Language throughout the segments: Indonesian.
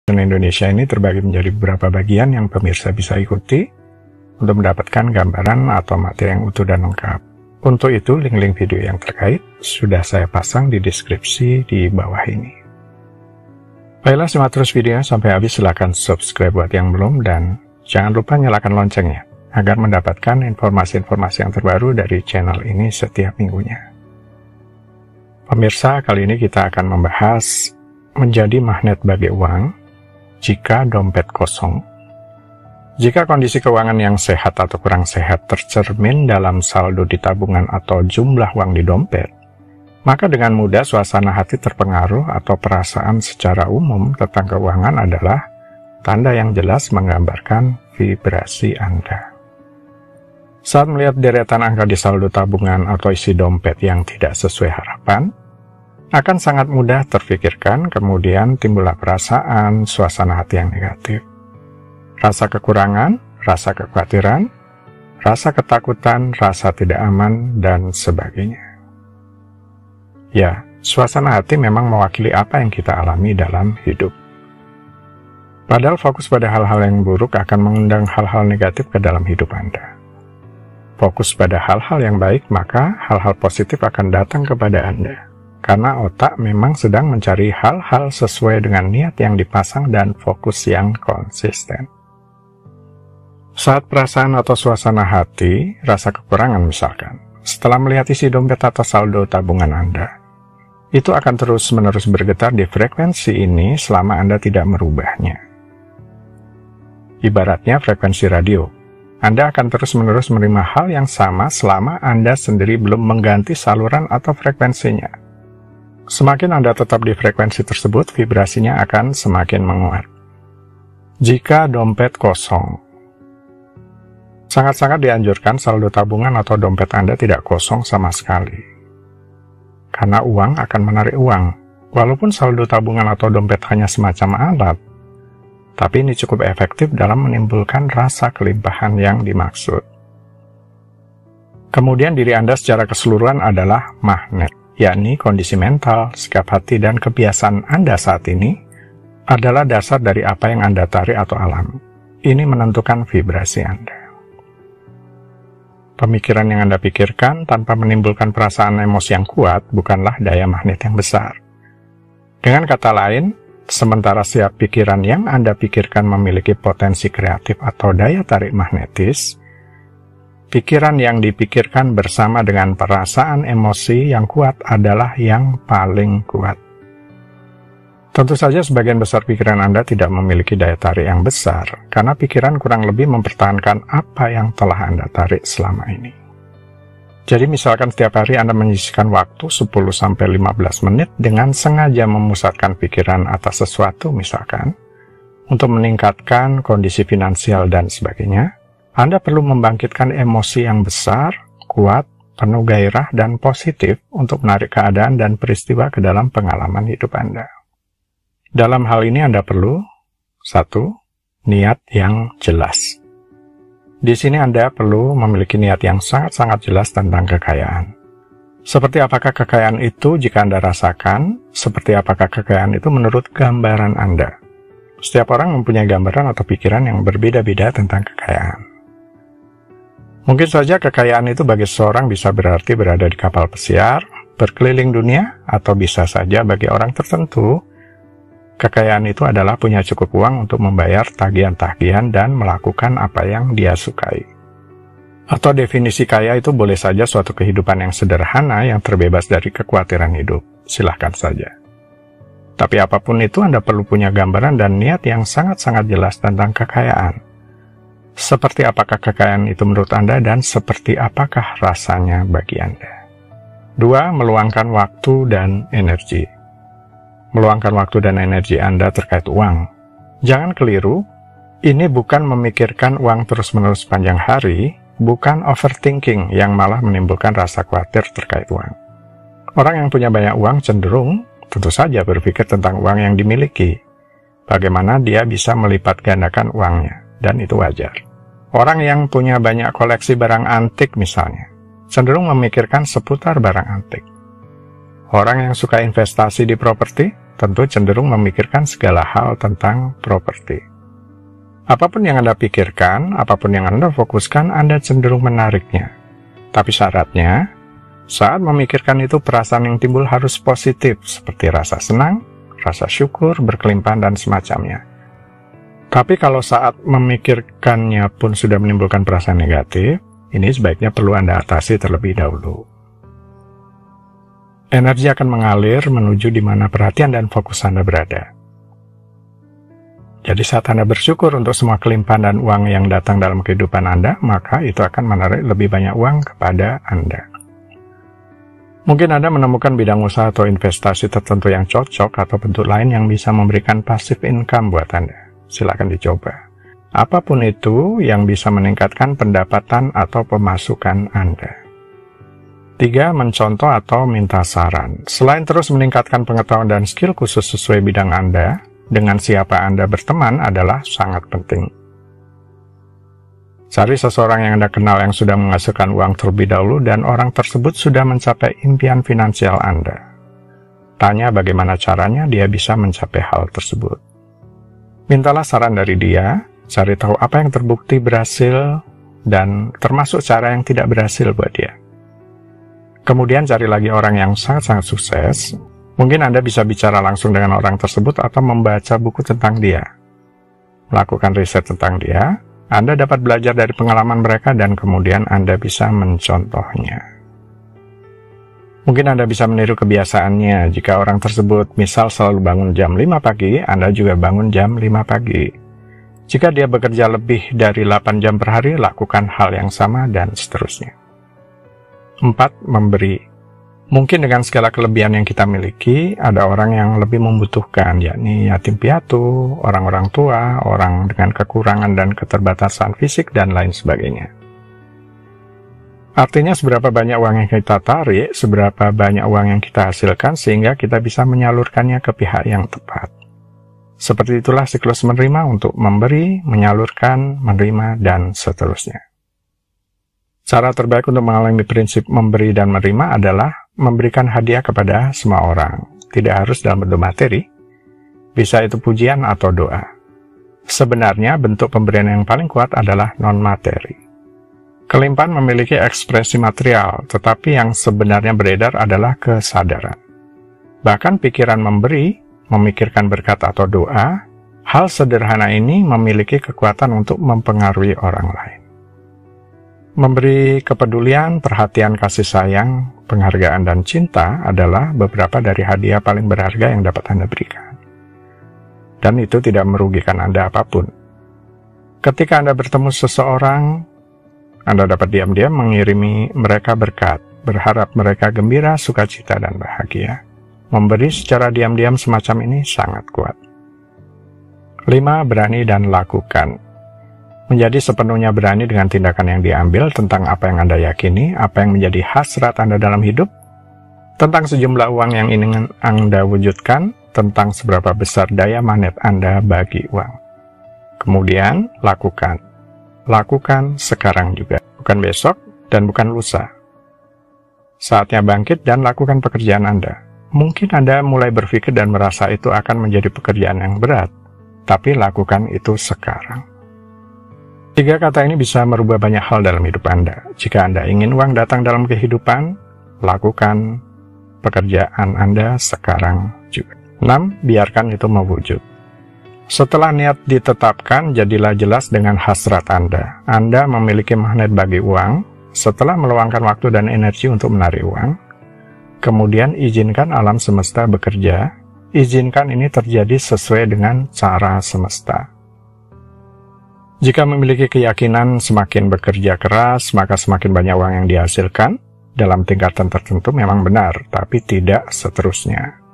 Indonesia ini terbagi menjadi beberapa bagian yang pemirsa bisa ikuti untuk mendapatkan gambaran atau materi yang utuh dan lengkap. Untuk itu, link-link video yang terkait sudah saya pasang di deskripsi di bawah ini. Baiklah, simak terus videonya sampai habis. Silahkan subscribe buat yang belum, dan jangan lupa nyalakan loncengnya agar mendapatkan informasi-informasi yang terbaru dari channel ini setiap minggunya. Pemirsa, kali ini kita akan membahas menjadi magnet bagi uang jika dompet kosong. Jika kondisi keuangan yang sehat atau kurang sehat tercermin dalam saldo di tabungan atau jumlah uang di dompet, maka dengan mudah suasana hati terpengaruh atau perasaan secara umum tentang keuangan adalah tanda yang jelas menggambarkan vibrasi Anda. Saat melihat deretan angka di saldo tabungan atau isi dompet yang tidak sesuai harapan, akan sangat mudah terfikirkan, kemudian timbullah perasaan, suasana hati yang negatif. Rasa kekurangan, rasa kekhawatiran, rasa ketakutan, rasa tidak aman, dan sebagainya. Ya, suasana hati memang mewakili apa yang kita alami dalam hidup. Padahal fokus pada hal-hal yang buruk akan mengundang hal-hal negatif ke dalam hidup Anda. Fokus pada hal-hal yang baik, maka hal-hal positif akan datang kepada Anda. Karena otak memang sedang mencari hal-hal sesuai dengan niat yang dipasang dan fokus yang konsisten. Saat perasaan atau suasana hati, rasa kekurangan misalkan, setelah melihat isi dompet atau saldo tabungan Anda, itu akan terus-menerus bergetar di frekuensi ini selama Anda tidak merubahnya. Ibaratnya frekuensi radio. Anda akan terus-menerus menerima hal yang sama selama Anda sendiri belum mengganti saluran atau frekuensinya. Semakin Anda tetap di frekuensi tersebut, vibrasinya akan semakin menguat. Jika dompet kosong, sangat-sangat dianjurkan saldo tabungan atau dompet Anda tidak kosong sama sekali. Karena uang akan menarik uang. Walaupun saldo tabungan atau dompet hanya semacam alat, tapi ini cukup efektif dalam menimbulkan rasa kelimpahan yang dimaksud. Kemudian diri Anda secara keseluruhan adalah magnet, yakni kondisi mental, sikap hati, dan kebiasaan Anda saat ini adalah dasar dari apa yang Anda tarik atau alami. Ini menentukan vibrasi Anda. Pemikiran yang Anda pikirkan tanpa menimbulkan perasaan emosi yang kuat bukanlah daya magnet yang besar. Dengan kata lain, sementara setiap pikiran yang Anda pikirkan memiliki potensi kreatif atau daya tarik magnetis, pikiran yang dipikirkan bersama dengan perasaan emosi yang kuat adalah yang paling kuat. Tentu saja sebagian besar pikiran Anda tidak memiliki daya tarik yang besar, karena pikiran kurang lebih mempertahankan apa yang telah Anda tarik selama ini. Jadi misalkan setiap hari Anda menyisihkan waktu 10-15 menit dengan sengaja memusatkan pikiran atas sesuatu misalkan, untuk meningkatkan kondisi finansial dan sebagainya, Anda perlu membangkitkan emosi yang besar, kuat, penuh gairah, dan positif untuk menarik keadaan dan peristiwa ke dalam pengalaman hidup Anda. Dalam hal ini Anda perlu 1. Niat yang jelas. Di sini Anda perlu memiliki niat yang sangat-sangat jelas tentang kekayaan. Seperti apakah kekayaan itu jika Anda rasakan? Seperti apakah kekayaan itu menurut gambaran Anda? Setiap orang mempunyai gambaran atau pikiran yang berbeda-beda tentang kekayaan. Mungkin saja kekayaan itu bagi seseorang bisa berarti berada di kapal pesiar, berkeliling dunia, atau bisa saja bagi orang tertentu, kekayaan itu adalah punya cukup uang untuk membayar tagihan-tagihan dan melakukan apa yang dia sukai. Atau definisi kaya itu boleh saja suatu kehidupan yang sederhana yang terbebas dari kekhawatiran hidup. Silahkan saja. Tapi apapun itu Anda perlu punya gambaran dan niat yang sangat-sangat jelas tentang kekayaan. Seperti apakah kekayaan itu menurut Anda dan seperti apakah rasanya bagi Anda. 2. Meluangkan waktu dan energi. Meluangkan waktu dan energi Anda terkait uang. Jangan keliru, ini bukan memikirkan uang terus-menerus sepanjang hari, bukan overthinking yang malah menimbulkan rasa khawatir terkait uang. Orang yang punya banyak uang cenderung tentu saja berpikir tentang uang yang dimiliki, bagaimana dia bisa melipat gandakan uangnya, dan itu wajar. Orang yang punya banyak koleksi barang antik misalnya, cenderung memikirkan seputar barang antik. Orang yang suka investasi di properti tentu cenderung memikirkan segala hal tentang properti. Apapun yang Anda pikirkan, apapun yang Anda fokuskan, Anda cenderung menariknya. Tapi syaratnya, saat memikirkan itu perasaan yang timbul harus positif, seperti rasa senang, rasa syukur, berkelimpahan, dan semacamnya. Tapi kalau saat memikirkannya pun sudah menimbulkan perasaan negatif, ini sebaiknya perlu Anda atasi terlebih dahulu. Energi akan mengalir menuju di mana perhatian dan fokus Anda berada. Jadi saat Anda bersyukur untuk semua kelimpahan dan uang yang datang dalam kehidupan Anda, maka itu akan menarik lebih banyak uang kepada Anda. Mungkin Anda menemukan bidang usaha atau investasi tertentu yang cocok atau bentuk lain yang bisa memberikan passive income buat Anda. Silakan dicoba. Apapun itu yang bisa meningkatkan pendapatan atau pemasukan Anda. 3. Mencontoh atau minta saran. Selain terus meningkatkan pengetahuan dan skill khusus sesuai bidang Anda, dengan siapa Anda berteman adalah sangat penting. Cari seseorang yang Anda kenal yang sudah menghasilkan uang terlebih dahulu dan orang tersebut sudah mencapai impian finansial Anda. Tanya bagaimana caranya dia bisa mencapai hal tersebut. Mintalah saran dari dia, cari tahu apa yang terbukti berhasil dan termasuk cara yang tidak berhasil buat dia. Kemudian cari lagi orang yang sangat-sangat sukses. Mungkin Anda bisa bicara langsung dengan orang tersebut atau membaca buku tentang dia. Melakukan riset tentang dia, Anda dapat belajar dari pengalaman mereka dan kemudian Anda bisa mencontohnya. Mungkin Anda bisa meniru kebiasaannya. Jika orang tersebut misal selalu bangun jam 5 pagi, Anda juga bangun jam 5 pagi. Jika dia bekerja lebih dari 8 jam per hari, lakukan hal yang sama dan seterusnya. 4. Memberi. Mungkin dengan segala kelebihan yang kita miliki, ada orang yang lebih membutuhkan, yakni yatim piatu, orang-orang tua, orang dengan kekurangan dan keterbatasan fisik, dan lain sebagainya. Artinya seberapa banyak uang yang kita tarik, seberapa banyak uang yang kita hasilkan, sehingga kita bisa menyalurkannya ke pihak yang tepat. Seperti itulah siklus menerima untuk memberi, menyalurkan, menerima, dan seterusnya. Cara terbaik untuk mengalami prinsip memberi dan menerima adalah memberikan hadiah kepada semua orang. Tidak harus dalam bentuk materi, bisa itu pujian atau doa. Sebenarnya bentuk pemberian yang paling kuat adalah non-materi. Kelimpahan memiliki ekspresi material, tetapi yang sebenarnya beredar adalah kesadaran. Bahkan pikiran memberi, memikirkan berkat atau doa, hal sederhana ini memiliki kekuatan untuk mempengaruhi orang lain. Memberi kepedulian, perhatian, kasih sayang, penghargaan, dan cinta adalah beberapa dari hadiah paling berharga yang dapat Anda berikan. Dan itu tidak merugikan Anda apapun. Ketika Anda bertemu seseorang, Anda dapat diam-diam mengirimi mereka berkat, berharap mereka gembira, sukacita, dan bahagia. Memberi secara diam-diam semacam ini sangat kuat. 5. Berani dan lakukan. Menjadi sepenuhnya berani dengan tindakan yang diambil tentang apa yang Anda yakini, apa yang menjadi hasrat Anda dalam hidup, tentang sejumlah uang yang ingin Anda wujudkan, tentang seberapa besar daya magnet Anda bagi uang. Kemudian, lakukan. Lakukan sekarang juga, bukan besok dan bukan lusa. Saatnya bangkit dan lakukan pekerjaan Anda. Mungkin Anda mulai berpikir dan merasa itu akan menjadi pekerjaan yang berat, tapi lakukan itu sekarang. 3 kata ini bisa merubah banyak hal dalam hidup Anda. Jika Anda ingin uang datang dalam kehidupan, lakukan pekerjaan Anda sekarang juga. 6. Biarkan itu mewujud. Setelah niat ditetapkan, jadilah jelas dengan hasrat Anda. Anda memiliki magnet bagi uang. Setelah meluangkan waktu dan energi untuk menarik uang, kemudian izinkan alam semesta bekerja. Izinkan ini terjadi sesuai dengan cara semesta. Jika memiliki keyakinan semakin bekerja keras, maka semakin banyak uang yang dihasilkan. Dalam tingkatan tertentu memang benar, tapi tidak seterusnya.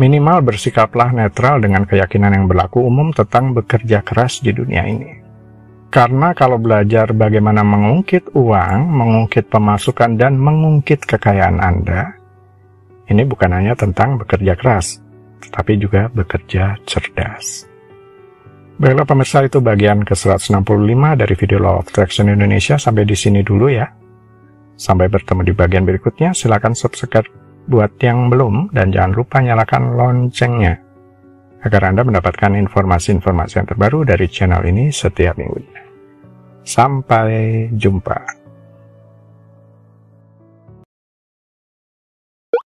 Minimal bersikaplah netral dengan keyakinan yang berlaku umum tentang bekerja keras di dunia ini. Karena kalau belajar bagaimana mengungkit uang, mengungkit pemasukan, dan mengungkit kekayaan Anda, ini bukan hanya tentang bekerja keras, tetapi juga bekerja cerdas. Baiklah pemirsa, itu bagian ke-165 dari video Law of Attraction Indonesia. Sampai di sini dulu ya. Sampai bertemu di bagian berikutnya. Silakan subscribe buat yang belum, dan jangan lupa nyalakan loncengnya, agar Anda mendapatkan informasi-informasi yang terbaru dari channel ini setiap minggunya. Sampai jumpa.